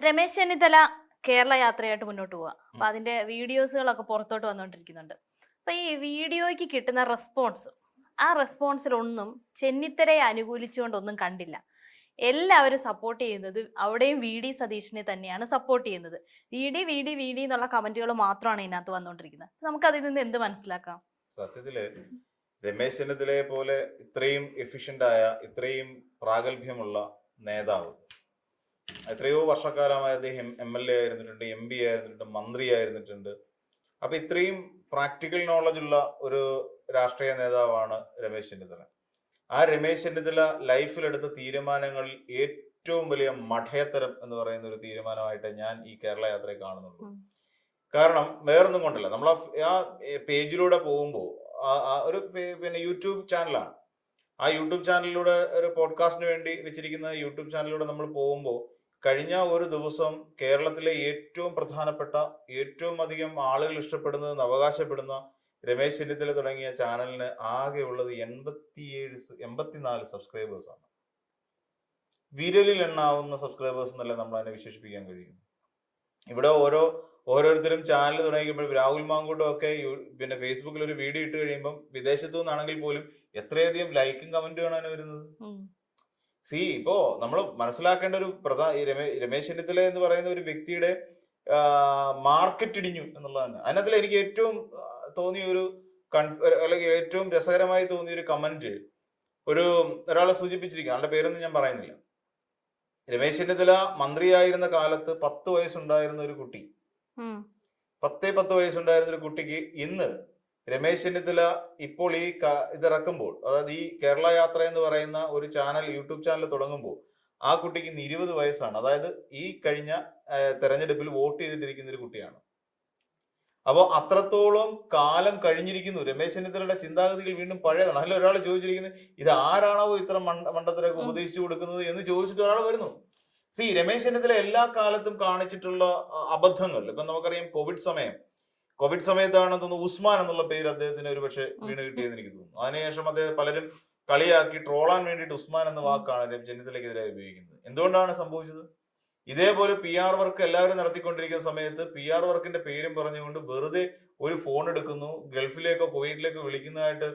രമേശ് ചെന്നിത്തല കേരള യാത്രയായിട്ട് മുന്നോട്ട് പോവാ. അപ്പൊ അതിന്റെ വീഡിയോസുകളൊക്കെ പുറത്തോട്ട് വന്നുകൊണ്ടിരിക്കുന്നുണ്ട്. അപ്പൊ ഈ വീഡിയോയ്ക്ക് കിട്ടുന്ന റെസ്പോൺസ്, ആ റെസ്പോൺസിലൊന്നും ചെന്നിത്തലയെ അനുകൂലിച്ചുകൊണ്ടൊന്നും കണ്ടില്ല. എല്ലാവരും സപ്പോർട്ട് ചെയ്യുന്നത് അവിടെയും വി ഡി സതീഷിനെ തന്നെയാണ് സപ്പോർട്ട് ചെയ്യുന്നത്. വി ഡി എന്നുള്ള കമന്റുകൾ മാത്രമാണ് ഇതിനകത്ത് വന്നുകൊണ്ടിരിക്കുന്നത്. നമുക്ക് അതിൽ നിന്ന് എന്ത് മനസ്സിലാക്കാം? സത്യത്തില് രമേശ് ചെന്നിത്തലയെ പോലെ ഇത്രയും എഫിഷ്യന്റ് ആയ, ഇത്രയും പ്രാഗൽഭ്യമുള്ള നേതാവ്, എത്രയോ വർഷക്കാലമായി അദ്ദേഹം MLA ആയിരുന്നിട്ടുണ്ട്, MP ആയിരുന്നിട്ടുണ്ട്, മന്ത്രി ആയിരുന്നിട്ടുണ്ട്. അപ്പൊ ഇത്രയും പ്രാക്ടിക്കൽ നോളജ് ഉള്ള ഒരു രാഷ്ട്രീയ നേതാവാണ് രമേശ് ചെന്നിത്തല. ആ രമേശ് ചെന്നിത്തല ലൈഫിലെടുത്ത തീരുമാനങ്ങളിൽ ഏറ്റവും വലിയ മഠയത്തരം എന്ന് പറയുന്ന ഒരു തീരുമാനമായിട്ട് ഞാൻ ഈ കേരള യാത്രയെ കാണുന്നുള്ളൂ. കാരണം വേറൊന്നും കൊണ്ടല്ല, നമ്മൾ ആ പേജിലൂടെ പോകുമ്പോൾ ഒരു പിന്നെ യൂട്യൂബ് ചാനലാണ്. ആ യൂട്യൂബ് ചാനലിലൂടെ ഒരു പോഡ്കാസ്റ്റിന് വേണ്ടി വെച്ചിരിക്കുന്ന യൂട്യൂബ് ചാനലിലൂടെ നമ്മൾ പോകുമ്പോൾ കഴിഞ്ഞ ഒരു ദിവസം കേരളത്തിലെ ഏറ്റവും പ്രധാനപ്പെട്ട, ഏറ്റവും അധികം ആളുകൾ ഇഷ്ടപ്പെടുന്നതെന്ന് അവകാശപ്പെടുന്ന രമേശ് ചെന്നിത്തല തുടങ്ങിയ ചാനലിന് ആകെ ഉള്ളത് 84 സബ്സ്ക്രൈബേഴ്സാണ്. വിരലിൽ എണ്ണാവുന്ന സബ്സ്ക്രൈബേഴ്സ് എന്നല്ല നമ്മൾ അതിനെ വിശേഷിപ്പിക്കാൻ കഴിയും. ഇവിടെ ഓരോരുത്തരും ചാനൽ തുടങ്ങിയപ്പോൾ രാഹുൽ മാങ്കൂട്ടും ഒക്കെ പിന്നെ ഫേസ്ബുക്കിൽ ഒരു വീഡിയോ ഇട്ട് കഴിയുമ്പോൾ വിദേശത്തു നിന്നാണെങ്കിൽ പോലും എത്രയധികം ലൈക്കും കമന്റുമാണ് അതിന് വരുന്നത്. ഇപ്പോ നമ്മൾ മനസ്സിലാക്കേണ്ട ഒരു രമേശ് ചെന്നിത്തല എന്ന് പറയുന്ന ഒരു വ്യക്തിയുടെ മാർക്കറ്റ് ഇടിഞ്ഞു എന്നുള്ളതാണ്. അതിനകത്തിൽ എനിക്ക് ഏറ്റവും തോന്നിയ ഒരു അല്ലെങ്കിൽ ഏറ്റവും രസകരമായി തോന്നിയ ഒരു കമന്റ് ഒരാളെ സൂചിപ്പിച്ചിരിക്കുക. ആളുടെ പേരൊന്നും ഞാൻ പറയുന്നില്ല. രമേശ് ചെന്നിത്തല മന്ത്രിയായിരുന്ന കാലത്ത് 10 വയസ്സുണ്ടായിരുന്ന ഒരു കുട്ടി, 10 വയസ്സുണ്ടായിരുന്ന ഒരു കുട്ടിക്ക് ഇന്ന് രമേശ് ചെന്നിത്തല ഇപ്പോൾ ഈ ഇതിറക്കുമ്പോൾ, അതായത് ഈ കേരള യാത്ര എന്ന് പറയുന്ന ഒരു ചാനൽ, യൂട്യൂബ് ചാനൽ തുടങ്ങുമ്പോൾ ആ കുട്ടിക്ക് 20 വയസ്സാണ്. അതായത് ഈ കഴിഞ്ഞ തെരഞ്ഞെടുപ്പിൽ വോട്ട് ചെയ്തിട്ടിരിക്കുന്ന ഒരു കുട്ടിയാണ്. അപ്പോൾ അത്രത്തോളം കാലം കഴിഞ്ഞിരിക്കുന്നു. രമേശ് ചെന്നിത്തലയുടെ ചിന്താഗതികൾ വീണ്ടും പഴയതാണ്. അതിൽ ഒരാൾ ചോദിച്ചിരിക്കുന്നത്, ഇത് ആരാണോ ഇത്ര മണ്ടത്തിലൊക്കെ ഉപദേശിച്ചു കൊടുക്കുന്നത് എന്ന് ചോദിച്ചിട്ട് ഒരാൾ വരുന്നു. രമേശ് ചെന്നിത്തല എല്ലാ കാലത്തും കാണിച്ചിട്ടുള്ള അബദ്ധങ്ങൾ, ഇപ്പൊ നമുക്കറിയാം കോവിഡ് സമയത്താണ് തോന്നുന്നു ഉസ്മാൻ എന്നുള്ള പേര് അദ്ദേഹത്തിന് ഒരു പക്ഷെ വീണ് കിട്ടിയെന്ന് എനിക്ക് തോന്നുന്നു. അതിനുശേഷം അദ്ദേഹം പലരും കളിയാക്കി ട്രോളാൻ വേണ്ടിയിട്ട് ഉസ്മാൻ എന്ന വാക്കാണ് ചെന്നിത്തലയ്ക്കെതിരെ ഉപയോഗിക്കുന്നത്. എന്തുകൊണ്ടാണ് സംഭവിച്ചത്? ഇതേപോലെ PR വർക്ക് എല്ലാവരും നടത്തിക്കൊണ്ടിരിക്കുന്ന സമയത്ത് PR വർക്കിന്റെ പേരും പറഞ്ഞുകൊണ്ട് വെറുതെ ഒരു ഫോൺ എടുക്കുന്നു, ഗൾഫിലേക്കോ കുവൈറ്റിലേക്കോ വിളിക്കുന്നതായിട്ട്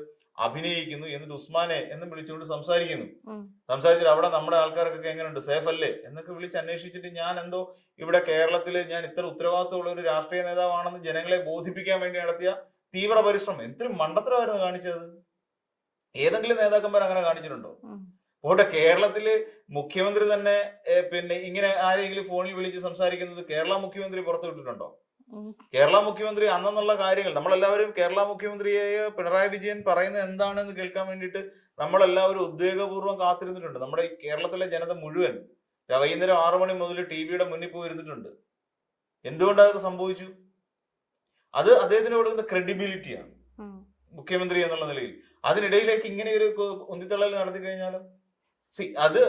അഭിനയിക്കുന്നു, എന്നിട്ട് ഉസ്മാനെ എന്ന് വിളിച്ചുകൊണ്ട് സംസാരിച്ചിട്ട് അവിടെ നമ്മുടെ ആൾക്കാർക്കൊക്കെ എങ്ങനെയുണ്ട്, സേഫ് അല്ലേ എന്നൊക്കെ വിളിച്ച് അന്വേഷിച്ചിട്ട് ഞാൻ എന്തോ ഇവിടെ കേരളത്തില് ഞാൻ ഇത്ര ഉത്തരവാദിത്തമുള്ള ഒരു രാഷ്ട്രീയ നേതാവാണെന്ന് ജനങ്ങളെ ബോധിപ്പിക്കാൻ വേണ്ടി നടത്തിയ തീവ്ര പരിശ്രമം. എന്തൊരു മണ്ടത്തരമായിരുന്നു കാണിച്ചത്. ഏതെങ്കിലും നേതാക്കന്മാർ അങ്ങനെ കാണിച്ചിട്ടുണ്ടോ? പോട്ടെ, കേരളത്തില് മുഖ്യമന്ത്രി തന്നെ പിന്നെ ഇങ്ങനെ ആരെങ്കിലും ഫോണിൽ വിളിച്ച് സംസാരിക്കുന്നത് കേരള മുഖ്യമന്ത്രി പുറത്തുവിട്ടിട്ടുണ്ടോ? കേരള മുഖ്യമന്ത്രി അന്നുള്ള കാര്യങ്ങൾ നമ്മളെല്ലാവരും കേരള മുഖ്യമന്ത്രിയെ പിണറായി വിജയൻ പറയുന്നത് എന്താണെന്ന് കേൾക്കാൻ വേണ്ടിയിട്ട് നമ്മളെല്ലാവരും ഉദ്വേഗപൂർവ്വം കാത്തിരുന്നിട്ടുണ്ട്. നമ്മുടെ ഈ കേരളത്തിലെ ജനത മുഴുവൻ വൈകുന്നേരം 6 മണി മുതൽ TV-യുടെ മുന്നിൽ പോയിരുന്നിട്ടുണ്ട്. എന്തുകൊണ്ട് അതൊക്കെ സംഭവിച്ചു? അത് അദ്ദേഹത്തിന് കൊടുക്കുന്ന ക്രെഡിബിലിറ്റിയാണ് മുഖ്യമന്ത്രി എന്നുള്ള നിലയിൽ. അതിനിടയിലേക്ക് ഇങ്ങനെ ഒരു ഉന്തിത്തള്ളൽ നടത്തി കഴിഞ്ഞാലും അത്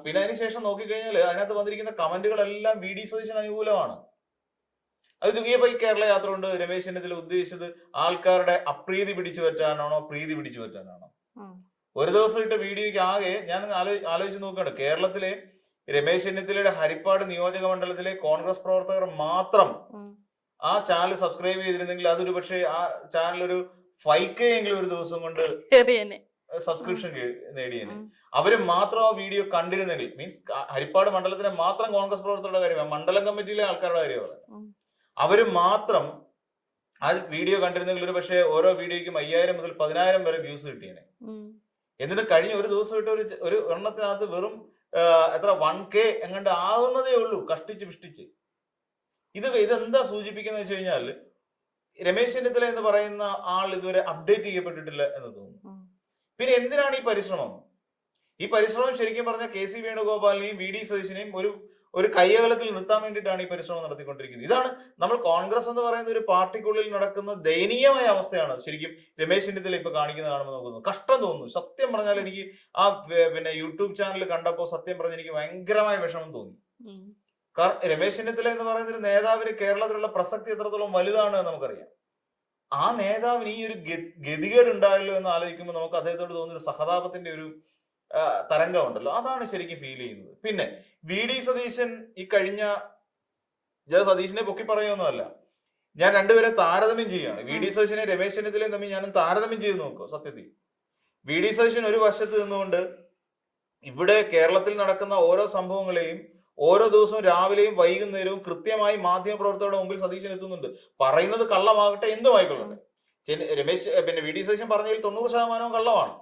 പിന്നെ അതിനുശേഷം നോക്കിക്കഴിഞ്ഞാൽ അതിനകത്ത് വന്നിരിക്കുന്ന കമന്റുകളെല്ലാം VD സതീശന് അനുകൂലമാണ്. അത് ഈ കേരള യാത്ര കൊണ്ട് രമേശ് ചെന്നിത്തല ഉദ്ദേശിച്ചത് ആൾക്കാരുടെ അപ്രീതി പിടിച്ചു പറ്റാനാണോ, പ്രീതി പിടിച്ചു പറ്റാനാണോ? ഒരു ദിവസം ഇട്ട വീഡിയോയ്ക്ക് ആകെ ഞാൻ ആലോചിച്ച് നോക്കുകയാണ്, കേരളത്തിലെ രമേശ് ചെന്നിത്തലയുടെ ഹരിപ്പാട് നിയോജക മണ്ഡലത്തിലെ കോൺഗ്രസ് പ്രവർത്തകർ മാത്രം ആ ചാനൽ സബ്സ്ക്രൈബ് ചെയ്തിരുന്നെങ്കിൽ അതൊരു പക്ഷേ ആ ചാനൽ ഒരു 5K എങ്കിലും ഒരു ദിവസം കൊണ്ട് സബ്സ്ക്രിപ്ഷൻ നേടിയേനെ. അവര് മാത്രം ആ വീഡിയോ കണ്ടിരുന്നെങ്കിൽ, മീൻസ് ഹരിപ്പാട് മണ്ഡലത്തിലെ മാത്രം കോൺഗ്രസ് പ്രവർത്തകരുടെ കാര്യമാണ്, മണ്ഡലം കമ്മിറ്റിയിലെ ആൾക്കാരുടെ കാര്യമാണ്. അവര് മാത്രം ആ വീഡിയോ കണ്ടിരുന്നെങ്കിൽ ഒരു പക്ഷേ ഓരോ വീഡിയോയ്ക്കും 5000 മുതൽ 10000 വരെ വ്യൂസ് കിട്ടിയേനെ. എന്നിട്ട് കഴിഞ്ഞ ഒരു ദിവസം ഇട്ട് ഒരു എണ്ണത്തിനകത്ത് വെറും എത്ര 1K എങ്ങാണ്ട് ആകുന്നതേ ഉള്ളൂ, കഷ്ടിച്ച് പിഷ്ടിച്ച്. ഇതെന്താ സൂചിപ്പിക്കുന്നത് വെച്ച് കഴിഞ്ഞാൽ രമേശ് ചെന്നിത്തല എന്ന് പറയുന്ന ആൾ ഇതുവരെ അപ്ഡേറ്റ് ചെയ്യപ്പെട്ടിട്ടില്ല എന്ന് തോന്നുന്നു. പിന്നെ എന്തിനാണ് ഈ പരിശ്രമം? ഈ പരിശ്രമം ശരിക്കും പറഞ്ഞാൽ KC വേണുഗോപാലിനെയും VD സതീശനെയും ഒരു കയ്യകലത്തിൽ നിർത്താൻ വേണ്ടിയിട്ടാണ് ഈ പരിശ്രമം നടത്തിക്കൊണ്ടിരിക്കുന്നത്. ഇതാണ് നമ്മൾ കോൺഗ്രസ് എന്ന് പറയുന്ന ഒരു പാർട്ടിക്കുള്ളിൽ നടക്കുന്ന ദയനീയമായ അവസ്ഥയാണ് ശരിക്കും രമേശ് ചെന്നിത്തല ഇപ്പൊ കാണിക്കുന്നത് കാണുമ്പോൾ നോക്കുന്നു. കഷ്ടം തോന്നുന്നു. സത്യം പറഞ്ഞാൽ എനിക്ക് ആ പിന്നെ യൂട്യൂബ് ചാനൽ കണ്ടപ്പോൾ സത്യം പറഞ്ഞാൽ എനിക്ക് ഭയങ്കരമായ വിഷമം തോന്നി. കാരണം രമേശ് ചെന്നിത്തല എന്ന് പറയുന്ന ഒരു നേതാവിന് കേരളത്തിലുള്ള പ്രസക്തി എത്രത്തോളം വലുതാണ് എന്ന് നമുക്കറിയാം. ആ നേതാവിന് ഈ ഒരു ഗതികേട് ഉണ്ടായല്ലോ എന്ന് ആലോചിക്കുമ്പോൾ നമുക്ക് അദ്ദേഹത്തോട് തോന്നുന്ന ഒരു സഹതാപത്തിന്റെ ഒരു തരംഗം ഉണ്ടല്ലോ, അതാണ് ശരിക്കും ഫീൽ ചെയ്യുന്നത്. പിന്നെ VD സതീശൻ ഈ കഴിഞ്ഞ സതീശിനെ പൊക്കി പറയുന്നതല്ല, ഞാൻ രണ്ടുപേരെ താരതമ്യം ചെയ്യുകയാണ്. വി ഡി സതീശനെ രമേശ് ചെന്നിത്തലയും തമ്മിൽ ഞാനും താരതമ്യം ചെയ്ത് നോക്കുക. സത്യത്തിൽ വി ഡി സതീശൻ ഒരു വശത്ത് നിന്നുകൊണ്ട് ഇവിടെ കേരളത്തിൽ നടക്കുന്ന ഓരോ സംഭവങ്ങളെയും ഓരോ ദിവസവും രാവിലെയും വൈകുന്നേരവും കൃത്യമായി മാധ്യമപ്രവർത്തകരുടെ മുമ്പിൽ സതീശൻ എത്തുന്നുണ്ട്. പറയുന്നത് കള്ളമാകട്ടെ, എന്തുമായിക്കൊള്ളട്ടെ. വി ഡി സതീശൻ പറഞ്ഞതിൽ 90%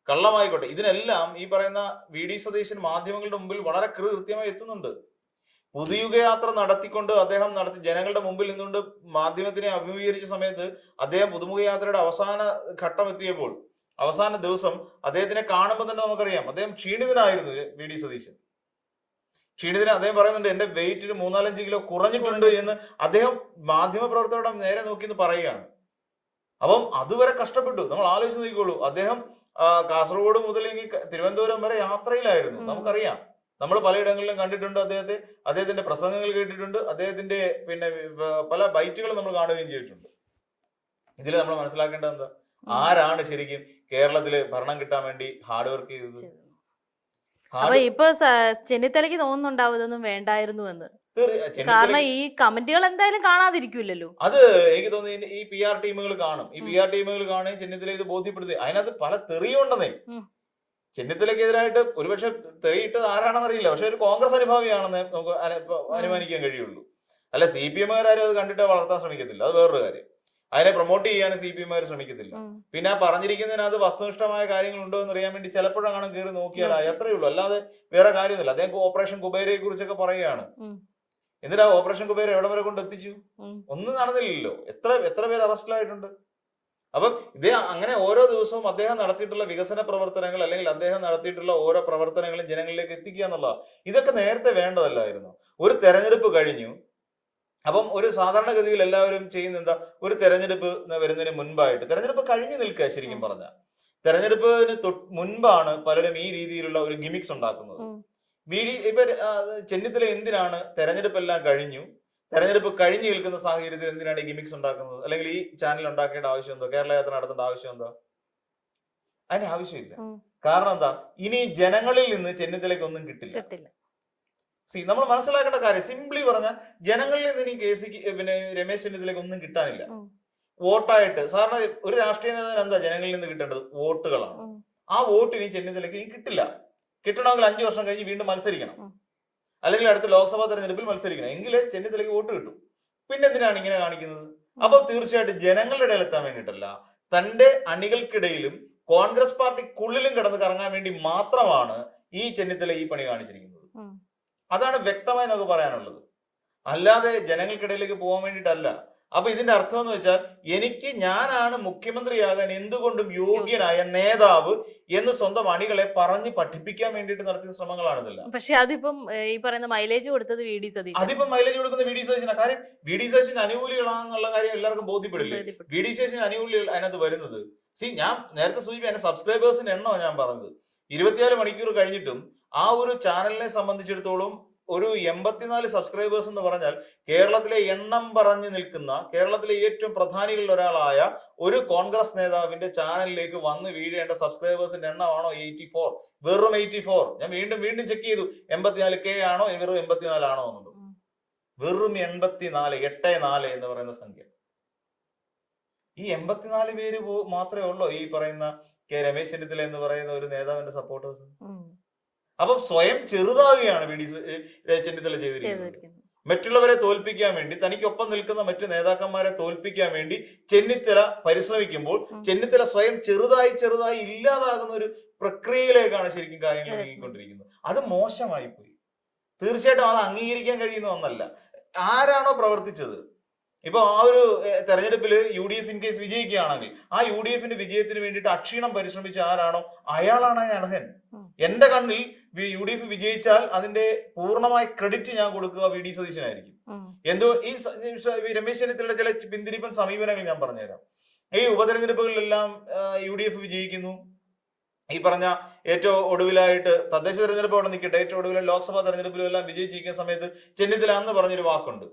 കള്ളമായിക്കോട്ടെ. ഇതിനെല്ലാം ഈ പറയുന്ന വി ഡി സതീശൻ മാധ്യമങ്ങളുടെ മുമ്പിൽ വളരെ കൃത്യമായി എത്തുന്നുണ്ട്. പുതുയുഗയാത്ര നടത്തിക്കൊണ്ട് അദ്ദേഹം ജനങ്ങളുടെ മുമ്പിൽ നിന്നുകൊണ്ട് മാധ്യമത്തിനെ അഭിമുഖീകരിച്ച സമയത്ത് അദ്ദേഹം പുതുമുഖയാത്രയുടെ അവസാന ഘട്ടം എത്തിയപ്പോൾ, അവസാന ദിവസം അദ്ദേഹത്തിനെ കാണുമ്പോൾ തന്നെ നമുക്കറിയാം അദ്ദേഹം ക്ഷീണിതനായിരുന്നു. വി ഡി സതീശൻ അദ്ദേഹം പറയുന്നുണ്ട്, എന്റെ വെയിറ്റ് 3-4 കിലോ കുറഞ്ഞിട്ടുണ്ട് എന്ന് അദ്ദേഹം മാധ്യമപ്രവർത്തകരുടെ നേരെ നോക്കി പറയുകയാണ്. അപ്പം അതുവരെ കഷ്ടപ്പെട്ടു. നമ്മൾ ആലോചിച്ച് നോക്കിക്കോളൂ. അദ്ദേഹം കാസർഗോഡ് മുതൽ ഇനി തിരുവനന്തപുരം വരെ യാത്രയിലായിരുന്നു. നമുക്കറിയാം, നമ്മൾ പലയിടങ്ങളിലും കണ്ടിട്ടുണ്ട് അദ്ദേഹത്തിന്റെ പ്രസംഗങ്ങൾ കേട്ടിട്ടുണ്ട്, അദ്ദേഹത്തിന്റെ പല ബൈറ്റുകൾ നമ്മൾ കാണുകയും ചെയ്തിട്ടുണ്ട്. ഇതിൽ നമ്മൾ മനസ്സിലാക്കേണ്ടത് എന്താ, ആരാണ് ശരിക്കും കേരളത്തില് ഭരണം കിട്ടാൻ വേണ്ടി ഹാർഡ് വർക്ക് ചെയ്തത്? അപ്പൊ ഇപ്പൊ ചെന്നിത്തലയ്ക്ക് തോന്നുന്നുണ്ടാവും ഇതൊന്നും വേണ്ടായിരുന്നു എന്ന്. കാരണം ഈ കമന്റുകൾ എന്തായാലും കാണാതിരിക്കില്ലല്ലോ. അത് എനിക്ക് തോന്നുന്നു ഈ PR ടീമുകൾ കാണും. ഈ PR ടീമുകൾ കാണുകയും ചെന്നിത്തല ഇത് ബോധ്യപ്പെടുത്തി. അതിനകത്ത് പല തെറിയുണ്ടെന്നേ. ചെന്നിത്തലയ്ക്കെതിരായിട്ട് ഒരുപക്ഷെ തെറിയിട്ടത് ആരാണെന്ന് അറിയില്ല, പക്ഷെ ഒരു കോൺഗ്രസ് അനുഭാവിയാണെന്ന് നമുക്ക് അനുമാനിക്കാൻ കഴിയുള്ളൂ. അല്ല, CPM-കാരും അത് കണ്ടിട്ട് വളർത്താൻ ശ്രമിക്കത്തില്ല, അത് വേറൊരു കാര്യം. അതിനെ പ്രൊമോട്ട് ചെയ്യാനും CPM-കാർ ശ്രമിക്കത്തില്ല. പിന്നെ ആ പറഞ്ഞിരിക്കുന്നതിനകത്ത് വസ്തുനിഷ്ഠമായ കാര്യങ്ങൾ ഉണ്ടോ എന്ന് അറിയാൻ വേണ്ടി ചിലപ്പോഴാണ് കയറി നോക്കിയാൽ അത്രയേ ഉള്ളൂ, അല്ലാതെ വേറെ കാര്യമൊന്നുമില്ല. അദ്ദേഹം ഓപ്പറേഷൻ കുബേരയെ കുറിച്ചൊക്കെ പറയുകയാണ്. എന്നിട്ട് ആ ഓപ്പറേഷൻ കുബേര എവിടെ വരെ കൊണ്ട് എത്തിച്ചു? ഒന്നും നടന്നില്ലല്ലോ. എത്ര പേര് അറസ്റ്റിലായിട്ടുണ്ട്? അപ്പം അങ്ങനെ ഓരോ ദിവസവും അദ്ദേഹം നടത്തിയിട്ടുള്ള വികസന പ്രവർത്തനങ്ങൾ അല്ലെങ്കിൽ അദ്ദേഹം നടത്തിയിട്ടുള്ള ഓരോ പ്രവർത്തനങ്ങളും ജനങ്ങളിലേക്ക് എത്തിക്കുക എന്നുള്ളതാണ്. ഇതൊക്കെ നേരത്തെ വേണ്ടതല്ലായിരുന്നു. ഒരു തെരഞ്ഞെടുപ്പ് കഴിഞ്ഞു. അപ്പം ഒരു സാധാരണഗതിയിൽ എല്ലാവരും ചെയ്യുന്ന എന്താ, ഒരു തെരഞ്ഞെടുപ്പ് വരുന്നതിന് മുൻപായിട്ട് തെരഞ്ഞെടുപ്പ് കഴിഞ്ഞു നിൽക്കുക. ശരിക്കും പറഞ്ഞാൽ തെരഞ്ഞെടുപ്പിന് മുൻപാണ് പലരും ഈ രീതിയിലുള്ള ഒരു ഗിമിക്സ് ഉണ്ടാക്കുന്നത്. ഇപ്പൊ ചെന്നിത്തല എന്തിനാണ് തെരഞ്ഞെടുപ്പ് എല്ലാം കഴിഞ്ഞു, തെരഞ്ഞെടുപ്പ് കഴിഞ്ഞു നിൽക്കുന്ന സാഹചര്യത്തിൽ എന്തിനാണ് ഈ ഗിമിക്സ് ഉണ്ടാക്കുന്നത്? അല്ലെങ്കിൽ ഈ ചാനൽ ഉണ്ടാക്കേണ്ട ആവശ്യം എന്തോ, കേരള യാത്ര നടത്തേണ്ട ആവശ്യം എന്തോ? അതിന്റെ ആവശ്യമില്ല. കാരണം എന്താ, ഇനി ജനങ്ങളിൽ നിന്ന് ചെന്നിത്തലയ്ക്ക് ഒന്നും കിട്ടില്ല. നമ്മൾ മനസ്സിലാക്കേണ്ട കാര്യം സിംപ്ലി പറഞ്ഞാൽ, ജനങ്ങളിൽ നിന്ന് ഇനി രമേശ് ചെന്നിത്തലയ്ക്ക് ഒന്നും കിട്ടാനില്ല. വോട്ടായിട്ട് സാധാരണ ഒരു രാഷ്ട്രീയ നേതാവിന് എന്താ ജനങ്ങളിൽ നിന്ന് കിട്ടേണ്ടത്? വോട്ടുകളാണ്. ആ വോട്ട് ഇനി ചെന്നിത്തലയ്ക്ക് ഇനി കിട്ടില്ല. കിട്ടണമെങ്കിൽ 5 വർഷം കഴിഞ്ഞ് വീണ്ടും മത്സരിക്കണം, അല്ലെങ്കിൽ അടുത്ത ലോക്സഭാ തെരഞ്ഞെടുപ്പിൽ മത്സരിക്കണം, എങ്കിലേ ചെന്നിത്തലയ്ക്ക് വോട്ട് കിട്ടും. പിന്നെ എന്തിനാണ് ഇങ്ങനെ കാണിക്കുന്നത്? അപ്പൊ തീർച്ചയായിട്ടും ജനങ്ങളുടെ ഇടയിൽ എത്താൻ വേണ്ടിയിട്ടല്ല, തന്റെ അണികൾക്കിടയിലും കോൺഗ്രസ് പാർട്ടിക്കുള്ളിലും കിടന്ന് കറങ്ങാൻ വേണ്ടി മാത്രമാണ് ഈ ചെന്നിത്തല ഈ പണി കാണിച്ചിരിക്കുന്നത്. അതാണ് വ്യക്തമായി നമുക്ക് പറയാനുള്ളത്, അല്ലാതെ ജനങ്ങൾക്കിടയിലേക്ക് പോകാൻ വേണ്ടിയിട്ടല്ല. അപ്പൊ ഇതിന്റെ അർത്ഥം എന്ന് വെച്ചാൽ, ഞാനാണ് മുഖ്യമന്ത്രിയാകാൻ എന്തുകൊണ്ടും യോഗ്യനായ നേതാവ് എന്ന് സ്വന്തം അണികളെ പറഞ്ഞ് പഠിപ്പിക്കാൻ വേണ്ടിയിട്ട് നടത്തിയ ശ്രമങ്ങളാണ് ഇതെല്ലാം. പക്ഷെ അതിപ്പം ഈ പറയുന്ന മൈലേജ് കൊടുത്തത് വി ഡി സതീശൻ. അതിപ്പം മൈലേജ് കൊടുക്കുന്ന വി ഡി സതീശനാണ്. കാര്യം വി ഡി സതീശൻ അനുകൂലികളാണെന്നുള്ള കാര്യം എല്ലാവർക്കും ബോധ്യപ്പെടില്ലേ? വി ഡി സതീശൻ അനുകൂലികൾ അതിനകത്ത് വരുന്നത്, ഞാൻ നേരത്തെ സൂചിപ്പിച്ച എന്റെ സബ്സ്ക്രൈബേഴ്സിന്റെ എണ്ണമാണ് ഞാൻ പറഞ്ഞത്. 24 മണിക്കൂർ കഴിഞ്ഞിട്ടും ആ ഒരു ചാനലിനെ സംബന്ധിച്ചിടത്തോളം ഒരു 84 സബ്സ്ക്രൈബേഴ്സ് എന്ന് പറഞ്ഞാൽ കേരളത്തിലെ എണ്ണം പറഞ്ഞു നിൽക്കുന്ന, കേരളത്തിലെ ഏറ്റവും പ്രധാനികളിൽ ഒരാളായ ഒരു കോൺഗ്രസ് നേതാവിന്റെ ചാനലിലേക്ക് വന്ന് വീഴേണ്ട സബ്സ്ക്രൈബേഴ്സിന്റെ എണ്ണമാണോ 84? വെറും 84. ഞാൻ വീണ്ടും ചെക്ക് ചെയ്തു, 84K ആണോ വെറും 84 ആണോ എന്നുള്ളത്. വെറും 84, 84 എന്ന് പറയുന്ന സംഖ്യ. ഈ 84 പേര് മാത്രമേ ഉള്ളൂ ഈ പറയുന്ന രമേശ് ചെന്നിത്തല എന്ന് പറയുന്ന ഒരു നേതാവിന്റെ സപ്പോർട്ടേഴ്സ്. അപ്പം സ്വയം ചെറുതാകുകയാണ് ചെന്നിത്തല ചെയ്തിരിക്കുന്നത്. മറ്റുള്ളവരെ തോൽപ്പിക്കാൻ വേണ്ടി, തനിക്കൊപ്പം നിൽക്കുന്ന മറ്റു നേതാക്കന്മാരെ തോൽപ്പിക്കാൻ വേണ്ടി ചെന്നിത്തല പരിശ്രമിക്കുമ്പോൾ ചെന്നിത്തല സ്വയം ചെറുതായി ഇല്ലാതാകുന്ന ഒരു പ്രക്രിയയിലേക്കാണ് ശരിക്കും കാര്യങ്ങൾ നീങ്ങിക്കൊണ്ടിരിക്കുന്നത്. അത് മോശമായി പോയി. തീർച്ചയായിട്ടും അത് അംഗീകരിക്കാൻ കഴിയുന്ന ഒന്നല്ല. ആരാണോ പ്രവർത്തിച്ചത്, ഇപ്പൊ ആ ഒരു തെരഞ്ഞെടുപ്പിൽ UDF ഇൻ കേസ് വിജയിക്കുകയാണെങ്കിൽ ആ UDFന്റെ വിജയത്തിന് വേണ്ടിയിട്ട് അക്ഷീണം പരിശ്രമിച്ച ആരാണോ അയാളാണ് അതിന് അർഹൻ. എന്റെ കണ്ണിൽ UDF വിജയിച്ചാൽ അതിന്റെ പൂർണ്ണമായ ക്രെഡിറ്റ് ഞാൻ കൊടുക്കുക വി ഡി സതീശനായിരിക്കും. ഈ രമേശ് ചെന്നിത്തലയുടെ ചില പിന്തിരിപ്പൻ സമീപനങ്ങൾ ഞാൻ പറഞ്ഞുതരാം. ഈ ഉപതെരഞ്ഞെടുപ്പുകളിലെല്ലാം UDF വിജയിക്കുന്നു. ഈ പറഞ്ഞ ഏറ്റവും ഒടുവിലായിട്ട് തദ്ദേശ തെരഞ്ഞെടുപ്പ് അവിടെ നിൽക്കട്ടെ, ഏറ്റവും ഒടുവിലെ ലോക്സഭാ തെരഞ്ഞെടുപ്പിലും എല്ലാം വിജയിച്ചിരിക്കുന്ന സമയത്ത് ചെന്നിത്തല അന്ന് പറഞ്ഞൊരു വാക്കുണ്ട്,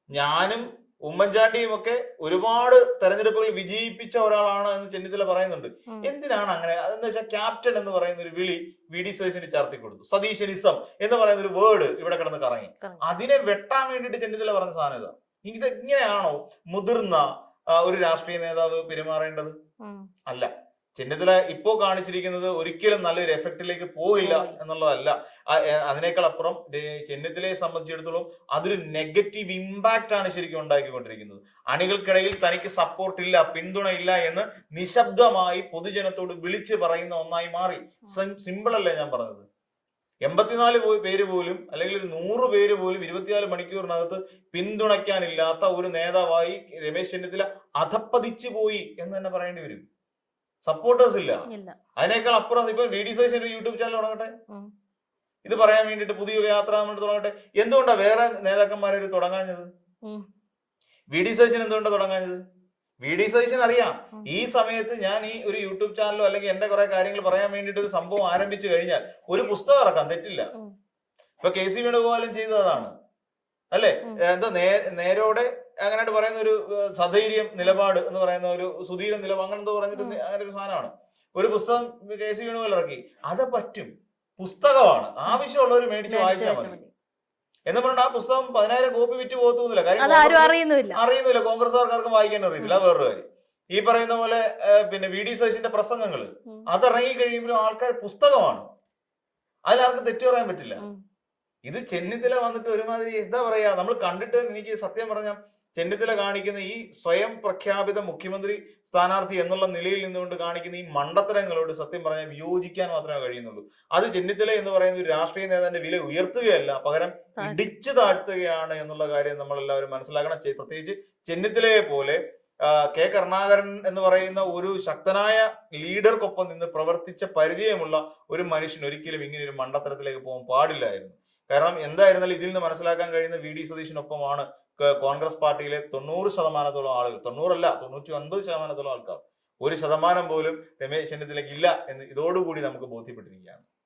ഞാനും ഉമ്മൻചാണ്ടിയും ഒക്കെ ഒരുപാട് തെരഞ്ഞെടുപ്പുകൾ വിജയിപ്പിച്ച ഒരാളാണ് എന്ന് ചെന്നിത്തല പറയുന്നുണ്ട്. എന്തിനാണ് അങ്ങനെ? അതെന്താ വെച്ചാൽ ക്യാപ്റ്റൻ എന്ന് പറയുന്ന ഒരു വിളി VD സതീശന് ചാർത്തി കൊടുത്തു. സതീശനിസം എന്ന് പറയുന്ന ഒരു വേർഡ് ഇവിടെ കിടന്ന് കറങ്ങി. അതിനെ വെട്ടാൻ വേണ്ടിയിട്ട് ചെന്നിത്തല പറഞ്ഞ സാധനം ഇതാ. ഇത് ഇങ്ങനെയാണോ മുതിർന്ന ഒരു രാഷ്ട്രീയ നേതാവ് പെരുമാറേണ്ടത്? അല്ല. ചെന്നിത്തല ഇപ്പോ കാണിച്ചിരിക്കുന്നത് ഒരിക്കലും നല്ലൊരു എഫക്റ്റിലേക്ക് പോയില്ല എന്നുള്ളതല്ല. അതിനേക്കാൾ അപ്പുറം ചെന്നിത്തലയെ സംബന്ധിച്ചിടത്തോളം അതൊരു നെഗറ്റീവ് ഇമ്പാക്റ്റ് ആണ് ശരിക്കും ഉണ്ടാക്കിക്കൊണ്ടിരിക്കുന്നത്. അണികൾക്കിടയിൽ തനിക്ക് സപ്പോർട്ട് ഇല്ല, പിന്തുണ ഇല്ല എന്ന് നിശബ്ദമായി പൊതുജനത്തോട് വിളിച്ചു പറയുന്ന ഒന്നായി മാറി. സിമ്പിൾ അല്ലേ ഞാൻ പറഞ്ഞത്? 84 പേര് പോലും അല്ലെങ്കിൽ 100 പേര് പോലും 24 മണിക്കൂറിനകത്ത് പിന്തുണയ്ക്കാനില്ലാത്ത ഒരു നേതാവായി രമേശ് ചെന്നിത്തല അധപ്പതിച്ചു പോയി എന്ന് തന്നെ പറയേണ്ടി വരും. സപ്പോർട്ടേഴ്സ് ഇല്ല. അതിനേക്കാൾ അപ്പുറം ഇപ്പൊ VD സതീശൻ ഒരു യൂട്യൂബ് ചാനൽ തുടങ്ങട്ടെ, ഇത് പറയാൻ വേണ്ടിട്ട്, പുതിയ യാത്ര തുടങ്ങട്ടെ. എന്തുകൊണ്ടാ വേറെ നേതാക്കന്മാരെ തുടങ്ങാഞ്ഞത്? VD സതീശൻ എന്തുകൊണ്ടാണ് തുടങ്ങാഞ്ഞത്? VD സതീശൻ അറിയാം ഈ സമയത്ത് ഞാൻ ഈ ഒരു യൂട്യൂബ് ചാനലോ അല്ലെങ്കിൽ എന്റെ കുറെ കാര്യങ്ങൾ പറയാൻ വേണ്ടിട്ട് ഒരു സംഭവം ആരംഭിച്ചു കഴിഞ്ഞാൽ ഒരു പുസ്തകം ഇറക്കാം, തെറ്റില്ല. ഇപ്പൊ KC വേണുഗോപാലും ചെയ്തതാണ് അല്ലെ? എന്തോ നേരോടെ അങ്ങനെ പറയുന്ന ഒരു സധൈര്യം നിലപാട് എന്ന് പറയുന്ന ഒരു സുധീര നിലപാട് അങ്ങനെ എന്തോ പറഞ്ഞിട്ട് അങ്ങനെ ഒരു സാധനമാണ്. ഒരു പുസ്തകം KC വേണുഗോപാൽ ഇറക്കി. അത് പറ്റും, പുസ്തകമാണ്, ആവശ്യമുള്ളവർ മേടിച്ച് വായിച്ചാൽ മതി എന്ന് പറഞ്ഞിട്ട് ആ പുസ്തകം 10,000 കോപ്പി വിറ്റ് പോകത്തൊന്നുമില്ല. കാര്യം അറിയുന്നില്ല, കോൺഗ്രസ്സുകാർക്കാർക്കും വായിക്കാൻ അറിയത്തില്ല. വേറൊരു കാര്യം, ഈ പറയുന്ന പോലെ പിന്നെ VD സതീശന്റെ പ്രസംഗങ്ങള് അതിറങ്ങി കഴിയുമ്പോഴും ആൾക്കാർ പുസ്തകമാണ്, അതിലാർക്കും തെറ്റു പറയാൻ പറ്റില്ല. ഇത് ചെന്നിത്തല വന്നിട്ട് ഒരുമാതിരി എന്താ പറയാ, നമ്മൾ കണ്ടിട്ട് എനിക്ക് സത്യം പറഞ്ഞ ചെന്നിത്തല കാണിക്കുന്ന ഈ സ്വയം പ്രഖ്യാപിത മുഖ്യമന്ത്രി സ്ഥാനാർത്ഥി എന്നുള്ള നിലയിൽ നിന്നുകൊണ്ട് കാണിക്കുന്ന ഈ മണ്ടത്തരങ്ങളോട് സത്യം പറഞ്ഞാൽ വിയോജിക്കാൻ മാത്രമേ കഴിയുന്നുള്ളൂ. അത് ചെന്നിത്തല എന്ന് പറയുന്ന ഒരു രാഷ്ട്രീയ നേതാവിന്റെ വില ഉയർത്തുകയല്ല, പകരം ഇടിച്ചു താഴ്ത്തുകയാണ് എന്നുള്ള കാര്യം നമ്മൾ എല്ലാവരും മനസ്സിലാക്കണം. പ്രത്യേകിച്ച് ചെന്നിത്തലയെ പോലെ K. കരുണാകരൻ എന്ന് പറയുന്ന ഒരു ശക്തനായ ലീഡർക്കൊപ്പം നിന്ന് പ്രവർത്തിച്ച പരിചയമുള്ള ഒരു മനുഷ്യൻ ഒരിക്കലും ഇങ്ങനെ ഒരു മണ്ടത്തരത്തിലേക്ക് പോകാൻ പാടില്ലായിരുന്നു. കാരണം എന്തായിരുന്നാലും ഇതിൽ നിന്ന് മനസ്സിലാക്കാൻ കഴിയുന്ന VD സതീശനൊപ്പമാണ് കോൺഗ്രസ് പാർട്ടിയിലെ 90% ആളുകൾ. 90 അല്ല, 99% ആൾക്കാർ. 1% പോലും രമേശ് ചെന്നിത്തലയ്ക്ക് ഇല്ല എന്ന് ഇതോടുകൂടി നമുക്ക് ബോധ്യപ്പെട്ടിരിക്കുകയാണ്.